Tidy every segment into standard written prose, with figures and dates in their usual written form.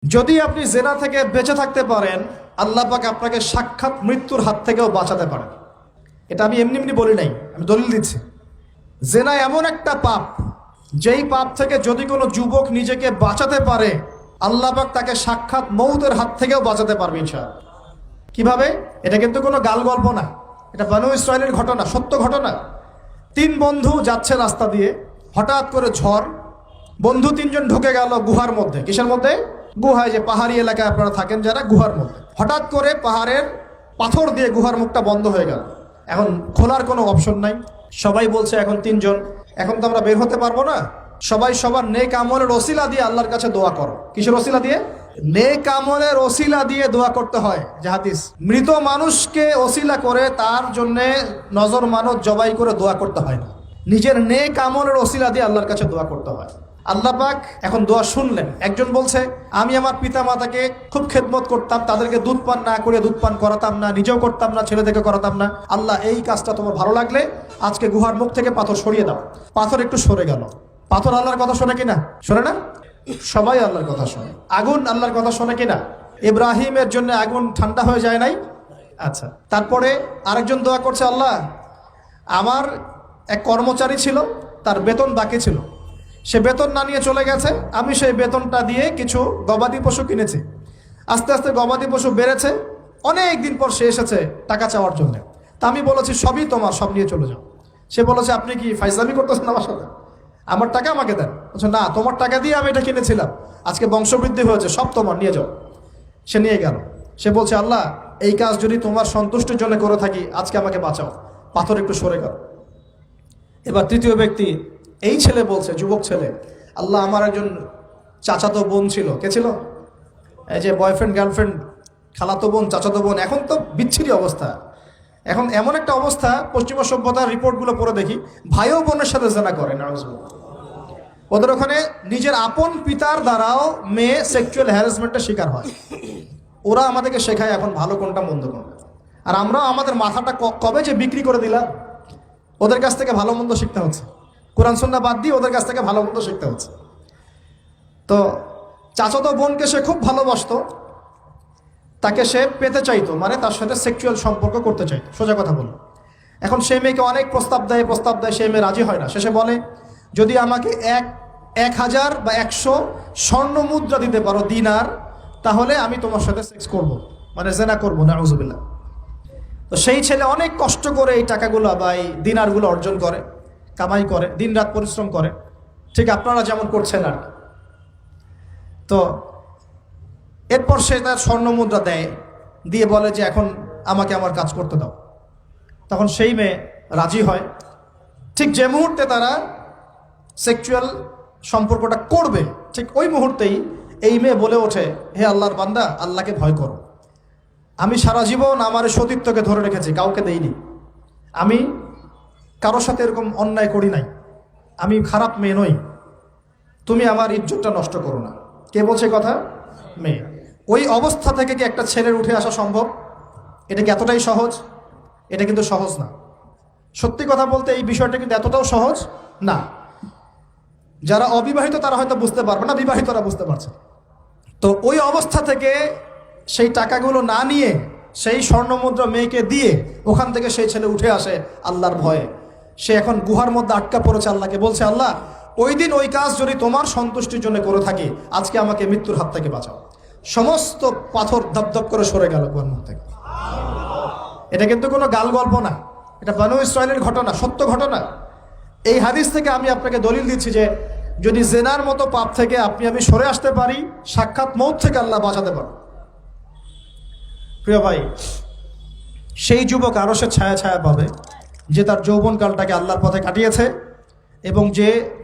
যদি আপনি জেনা থেকে বেঁচে থাকতে পারেন, আল্লাহ পাক আপনাকে সাক্ষাৎ মৃত্যুর হাত থেকেও বাঁচাতে পারেন। এটা আমি এমনি এমনি বলি নাই, আমি দলিল দিচ্ছি। জেনা এমন একটা পাপ, যেই পাপ থেকে যদি কোনো যুবক নিজেকে বাঁচাতে পারে, আল্লাহ পাক তাকে সাক্ষাৎ মৌতের হাত থেকেও বাঁচাতে পারবে ইনশাআল্লাহ। কিভাবে? এটা কিন্তু কোনো গাল গল্প না, এটা বনু ইসরাইলের ঘটনা, সত্য ঘটনা। 3 বন্ধু যাচ্ছে রাস্তা দিয়ে, হঠাৎ করে ঝড়, বন্ধু 3 জন ঢুকে গেল গুহার মধ্যে। কিসের মধ্যে? গুহায়, যে পাহাড়ি এলাকায় আপনারা থাকেন যারা, গুহার মধ্যে। হঠাৎ করে পাহাড়ের পাথর দিয়ে গুহার মুখটা বন্ধ হয়ে গেল। এখন খোলার কোনো অপশন নাই। সবাই বলছে এখন 3 জন, এখন তো আমরা বের হতে পারবো না, সবাই সবার নেক আমলের ওসিলা দিয়ে আল্লাহর কাছে দোয়া করো। কিসের ওসিলা দিয়ে? নেক আমলের ওসিলা দিয়ে দোয়া করতে হয়। যে হাদিস, মৃত মানুষকে ওসিলা করে তার জন্যে নজর মানত জবাই করে দোয়া করতে হয় না, নিজের নেক আমলের ওসিলা দিয়ে আল্লাহর কাছে দোয়া করতে হয়। আল্লাহ পাক এখন দোয়া শুনলেন। একজন বলছে, আমি আমার পিতা মাতাকে খুব খেদমত করতাম, তাদেরকে দুধ পান না করে দুধ পান করাতাম না, নিজেও করতাম না, ছেলেদেরকে করাতাম না। আল্লাহ, এই কাজটা তোমার ভালো লাগলে আজকে গুহার মুখ থেকে পাথর সরিয়ে দাও। পাথর একটু সরে গেল। পাথর আল্লাহর কথা শোনে কিনা? শোনে না? সবাই আল্লাহর কথা শোনে। আগুন আল্লাহর কথা শোনে কিনা? ইব্রাহিমের জন্য আগুন ঠান্ডা হয়ে যায় নাই? আচ্ছা, তারপরে আরেকজন দোয়া করছে, আল্লাহ, আমার এক কর্মচারী ছিল, তার বেতন বাকি ছিল, সে বেতন না নিয়ে চলে গেছে, আমি সেই বেতনটা দিয়ে কিছু গবাদি পশু কিনেছি। আস্তে আস্তে গবাদি পশু বেড়েছে, অনেক দিন পর সে এসেছে টাকা চাওয়ার জন্য। তা আমি বলেছি, সবই তোমার, সব নিয়ে চলে যাও। সে বলেছে, আপনি কি ফাইজলামি করতেছেন আমার সাথে? আমার টাকা আমাকে দেন। বলছে, না, তোমার টাকা দিয়ে আমি এটা কিনেছিলাম, আজকে বংশবৃদ্ধি হয়েছে, সব তোমার, নিয়ে যাও। সে নিয়ে গেল। সে বলছে, আল্লাহ, এই কাজ যদি তোমার সন্তুষ্টির জন্য করে থাকি, আজকে আমাকে বাঁচাও। পাথর একটু সরে গেল। এবার তৃতীয় ব্যক্তি, এই ছেলে বলছে, যুবক ছেলে, আল্লাহ, আমার একজন চাচাতো বোন ছিল। কে ছিল? এই যে বয়ফ্রেন্ড গার্লফ্রেন্ড, খালাতো বোন, চাচাতো বোন। এখন তো বিচ্ছিরি অবস্থা। এখন এমন একটা অবস্থা, পশ্চিমা সভ্যতার রিপোর্টগুলো পড়ে দেখি, ভাইও বোনের সাথে জেনা করে। নাউজুবিল্লাহ। ওদের ওখানে নিজের আপন পিতার দ্বারাও মেয়ে সেক্সুয়াল হ্যারাসমেন্টের শিকার হয়। ওরা আমাদেরকে শেখায় এখন ভালো কোনটা মন্দ কোনটা, আর আমরা আমাদের মাথাটা কবে যে বিক্রি করে দিলাম। ওদের কাছ থেকে ভালো মন্দ শিখতে হচ্ছে, কোরআন সুন্নাহ বাদ দিয়ে ওদের কাছ থেকে ভালো মন্দ শিখতে হচ্ছে। তো চাচাতো বোনকে সে খুব ভালোবাসতো, তাকে সে পেতে চাইতো, মানে তার সাথে সেক্সুয়াল সম্পর্ক করতে চাইতো, সোজা কথা বলো। এখন সেই মেয়েকে অনেক প্রস্তাব দেয়, সেই মেয়ে রাজি হয় না। শেষে বলে, যদি আমাকে 1000 বা 100 স্বর্ণ মুদ্রা দিতে পারো, দিনার, তাহলে আমি তোমার সাথে সেক্স করব, মানে জেনা করবো। নাউজুবিল্লাহ। তো সেই ছেলে অনেক কষ্ট করে এই টাকাগুলো বা এই দিনারগুলো অর্জন করে, কামাই করে, দিনরাত পরিশ্রম করে, ঠিক আপনারা যেমন করছেন আর কি। তো এরপর সে তার স্বর্ণ মুদ্রা দেয়, দিয়ে বলে যে এখন আমাকে আমার কাজ করতে দাও। তখন সেই মেয়ে রাজি হয়। ঠিক যে মুহূর্তে তারা সেক্সুয়াল সম্পর্কটা করবে, ঠিক ওই মুহূর্তেই এই মেয়ে বলে ওঠে, হে আল্লাহর বান্দা, আল্লাহকে ভয় করো। আমি সারা জীবন আমার সতীত্বকে ধরে রেখেছি, কাউকে দেইনি, আমি কারোর সাথে এরকম অন্যায় করি নাই, আমি খারাপ মেয়ে নই, তুমি আমার ইজ্জতটা নষ্ট করো না। কে বলছে কথা? মেয়ে। ওই অবস্থা থেকে কি একটা ছেলের উঠে আসা সম্ভব? এটা কি এতটাই সহজ? এটা কিন্তু সহজ না। সত্যি কথা বলতে এই বিষয়টা কিন্তু এতটাও সহজ না। যারা অবিবাহিত তারা হয়তো বুঝতে পারবে না, বিবাহিতরা বুঝতে পারছে। তো ওই অবস্থা থেকে সেই টাকাগুলো না নিয়ে সেই স্বর্ণমুদ্রা মেয়েকে দিয়ে ওখান থেকে সেই ছেলে উঠে আসে আল্লাহর ভয়ে। সে এখন গুহার মধ্যে আটকা পড়েছে, আল্লাহকে বলছে, আল্লাহ, ওই দিন ওই কাজ যদি তোমার সন্তুষ্টির জন্য করে থাকি, আজকে আমাকে মৃত্যুর হাত থেকে বাঁচাও। সমস্ত পাথর ধপধপ করে সরে গেল গুহার মুখ থেকে। এটা কিন্তু কোনো গাল গল্প না, এটা বনু ইসরাইলের ঘটনা, সত্য ঘটনা। এই হাদিস থেকে আমি আপনাকে দলিল দিচ্ছি যে যদি জেনার মতো পাপ থেকে আমি সরে আসতে পারি, সাক্ষাৎ মৌত থেকে আল্লাহ বাঁচাতে পারে। প্রিয় ভাই, সেই যুবক আরো সে ছায়া ছায়া পাবে যে তার যৌবনকালটাকে আল্লাহর পথে কাটিয়েছে, এবং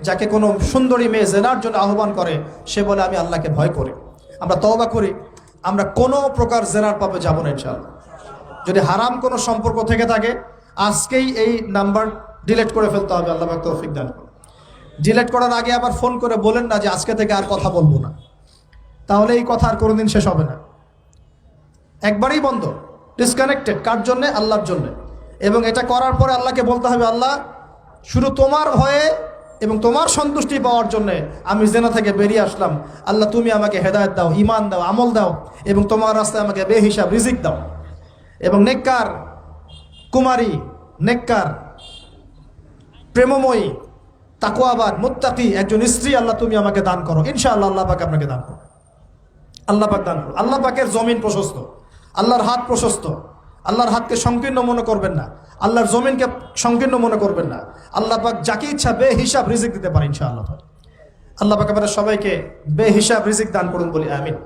যাকে কোনো সুন্দরী মেয়ে জেনার জন্য আহ্বান করে, সে বলে আমি আল্লাহকে ভয় করি। আমরা তওবা করি, আমরা কোনো প্রকার জেনার পাপে যাব না ইনশাআল্লাহ। যদি হারাম কোনো সম্পর্ক থেকে থাকে, আজকেই এই নাম্বার ডিলিট করে ফেলতে হবে। আল্লাহ পাক তৌফিক দান করুন। ডিলিট করার আগে আবার ফোন করে বলেন না যে আজকে থেকে আর কথা বলবো না, তাহলে এই কথা আর কোনোদিন শেষ হবে না। একবারই বন্ধ, ডিসকানেক্টেড। কার জন্যে? আল্লাহর জন্যে। এবং এটা করার পরে আল্লাহকে বলতে হবে, আল্লাহ, শুধু তোমার ভয়ে এবং তোমার সন্তুষ্টি পাওয়ার জন্য আমি জেনা থেকে বেরিয়ে আসলাম। আল্লাহ তুমি আমাকে হেদায়েত দাও, ঈমান দাও, আমল দাও এবং তোমার রাস্তায় আমাকে বেহিসাব রিজিক দাও। এবং নেককার কুমারী, নেককার প্রেমময়ী, তাকওয়াবান, মুত্তাকি একজন স্ত্রী আল্লাহ তুমি আমাকে দান করো। ইনশাআল্লাহ আল্লাহ পাক আপনাকে দান করো। আল্লাহ পাক দান করো। আল্লাহ পাকের জমিন প্রশস্ত, আল্লাহর হাত প্রশস্ত। আল্লাহর হাতকে সংকীর্ণ মনে করবেন না, আল্লাহর জমিনকে সংকীর্ণ মনে করবেন না। আল্লাহ পাক যাকে ইচ্ছা বেহিসাব রিজিক দিতে পারে ইনশাআল্লাহ। আল্লাহ পাক আমাদের সবাইকে বেহিসাব রিজিক দান করুন বলি আমিন।